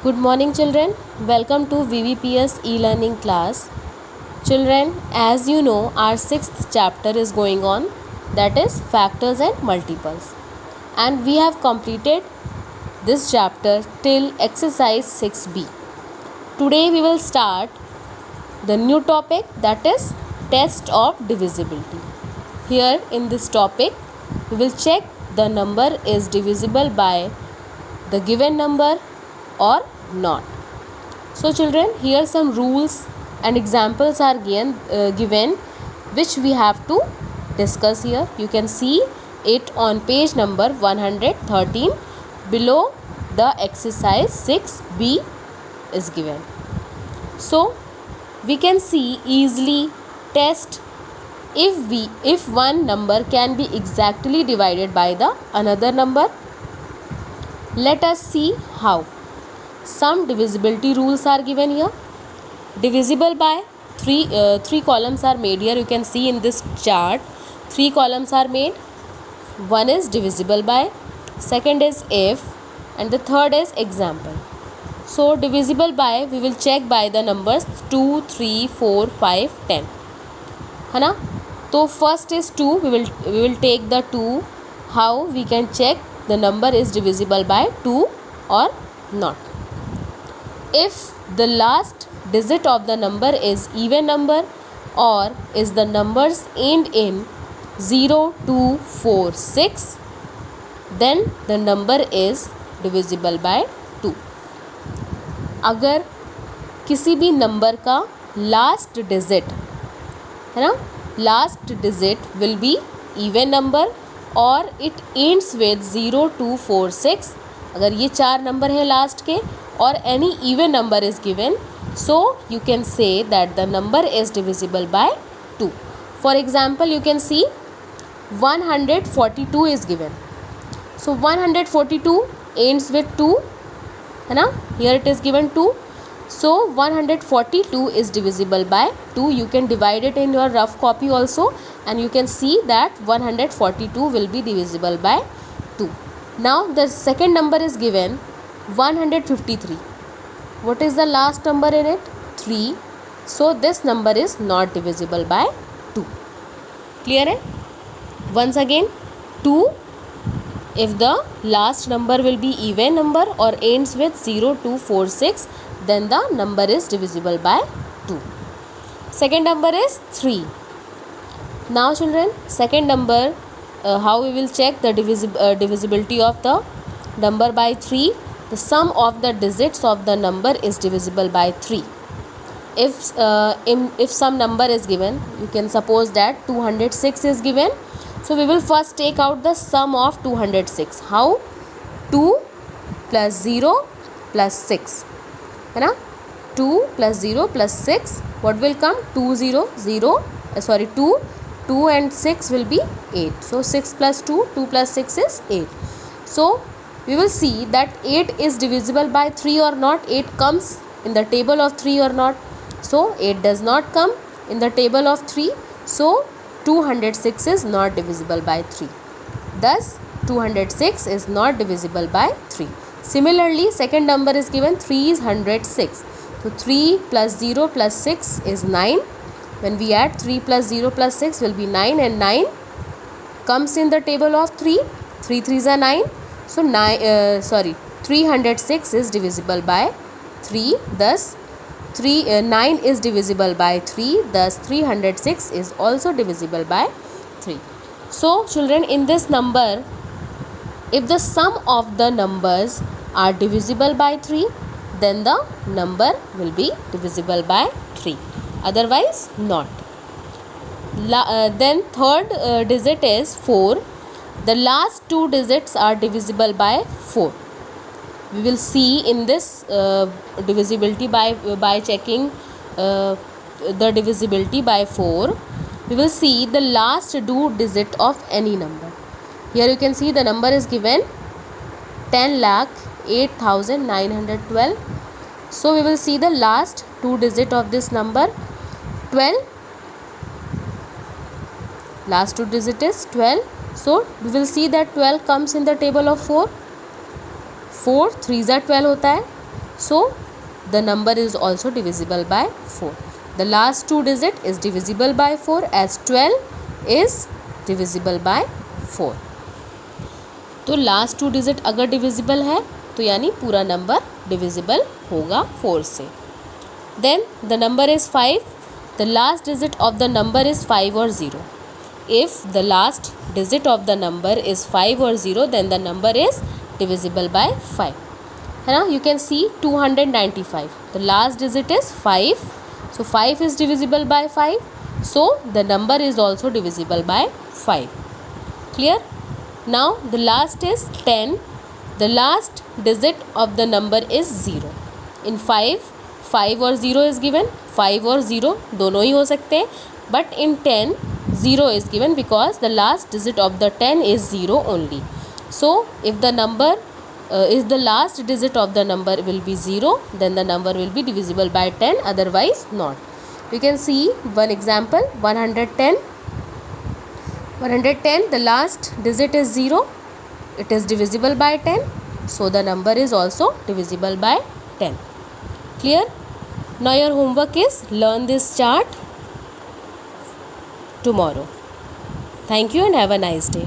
Good morning children. Welcome to VVPS e-learning class. Children, as you know, our 6th chapter is going on, that is factors and multiples. And we have completed this chapter till exercise 6b. Today we will start the new topic, that is test of divisibility. Here in this topic, we will check the number is divisible by the given number or not. So children, here some rules and examples are given which we have to discuss here. You can see it on page number 113. Below the exercise 6b is given. So we can see easily test if one number can be exactly divided by the another number. Let us see how. Some divisibility rules are given here. Divisible by three columns are made here. You can see in this chart 3 columns are made. One is divisible by, second is if, and the third is example. So divisible by we will check by the numbers 2, 3, 4, 5, 10. है ना? तो first is 2. We will take the 2. How we can check the number is divisible by 2 or not? If the last digit of the number is even number or is the numbers end in 0, 2, 4, 6, then the number is divisible by 2. अगर किसी भी number का last digit है ना, last digit will be even number और it ends with 0, 2, 4, 6. अगर ये 4 number है लास्ट के और any even number is given, so you can say that the number is divisible by 2. For example, you can see 142 is given. So 142 ends with 2, है ना? Here it is given 2. So 142 is divisible by 2. You can divide it in your rough copy also, and you can see that 142 will be divisible by 2. Now the second number is given 153. What is the last number in it? 3. So this number is not divisible by 2. Clear hai? Once again, 2 if the last number will be even number or ends with 0, 2, 4, 6, then the number is divisible by 2. Second number is 3. Now children, second number, how we will check the divisibility of the number by 3? The sum of the digits of the number is divisible by 3. If some number is given, you can suppose that 206 is given. So we will first take out the sum of 206. How? 2 plus 0 plus 6. है ना? 2 plus 0 plus 6. What will come? 2 and 6 will be 8. So 6 plus 2, 2 plus 6 is 8. So we will see that 8 is divisible by 3 or not. 8 comes in the table of 3 or not. So 8 does not come in the table of 3. So 206 is not divisible by 3. Thus 206 is not divisible by 3. Similarly, second number is given 306. So 3 plus 0 plus 6 is 9. When we add 3 plus 0 plus 6 will be 9, and 9 comes in the table of 3. 3 3s are 9. So 306 is divisible by 3. Thus 9 is divisible by 3. Thus 306 is also divisible by 3. So children, in this number, if the sum of the numbers are divisible by 3, then the number will be divisible by 3. Otherwise not. Then third digit is 4. The last 2 digits are divisible by 4. We will see in this divisibility by checking the divisibility by 4. We will see the last 2 digit of any number. Here you can see the number is given 10,08,912. So we will see the last 2 digit of this number 12. Last 2 digit is 12. So we will see that 12 comes in the table of 4. 4 3s are 12 होता है. so the number is also divisible by 4. The last 2 digit is divisible by 4 as 12 is divisible by 4. तो last 2 digit अगर divisible है तो यानी पूरा number divisible होगा 4 से. Then the number is 5. The last digit of the number is 5 और 0. If the last digit of the number is 5 और 0 then the number is divisible by 5, है ना. You can see 295. The last digit is 5, so 5 is divisible by 5, so the number is also divisible by 5. Clear? Now the last is 10. The last digit of the number is 0. In 5 और 0 is given. 5 और 0 दोनों ही हो सकते हैं, but in 10 0 is given because the last digit of the 10 is 0 only. So if the number if the last digit of the number will be 0, then the number will be divisible by 10, otherwise not. You can see one example. 110. The last digit is 0. It is divisible by 10, so the number is also divisible by 10. Clear? Now your homework is learn this chart tomorrow. Thank you and have a nice day.